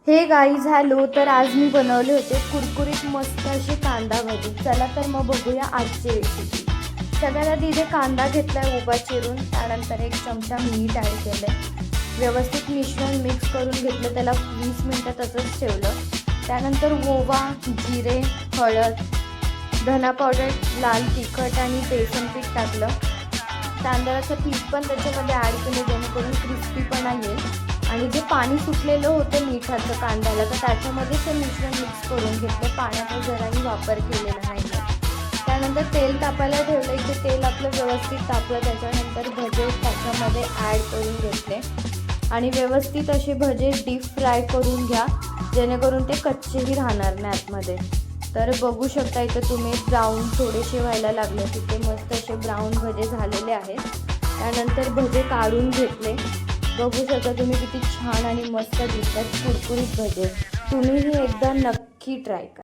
हे guys hello, तर आज मी बनवले होते कुरकुरीत मस्त असे कांदा भजी. चला तर मग बघूया आजची रेसिपी. सगळ्यात आधी इथे कांदा घेतलाय उभा चिरून, त्यानंतर 1 चमचा मीठ ॲड केलं, व्यवस्थित मिश्रण मिक्स करून घेतलं, त्याला 20 मिनटं तसंच ठेवलं. त्यानंतर ओवा, जिरे, हळद, धना पावडर, लाल तिखट आणि बेसन पीठ टाकलं. तांदळाचं पीठ पण त्याच्यामध्ये ॲड केलं जेणेकरून क्रिस्पीपणा येईल. आणि जे पाणी सुटलेलं होतं मिठाचं कांद्याला, तर त्याच्यामध्येच ते मिश्रण मिक्स करून घेतलं. पाण्याचा जराही वापर केलेला नाही. त्यानंतर तेल तापायला ठेवलं. इथे तेल आपलं व्यवस्थित तापलं. त्याच्यानंतर भजे त्याच्यामध्ये ॲड करून घेतले आणि व्यवस्थित असे भजे डीप फ्राय करून घ्या जेणेकरून ते कच्चेही राहणार नाही आतमध्ये. तर बघू शकता इथं तुम्ही ब्राऊन थोडेसे व्हायला लागले. तिथे मस्त असे ब्राऊन भजे झालेले आहेत. त्यानंतर भजे काढून घेतले. बघू शकता तुम्ही किती छान आणि मस्त दिसतात कुरकुरीत भजे. तुम्हीही एकदा नक्की ट्राय करा.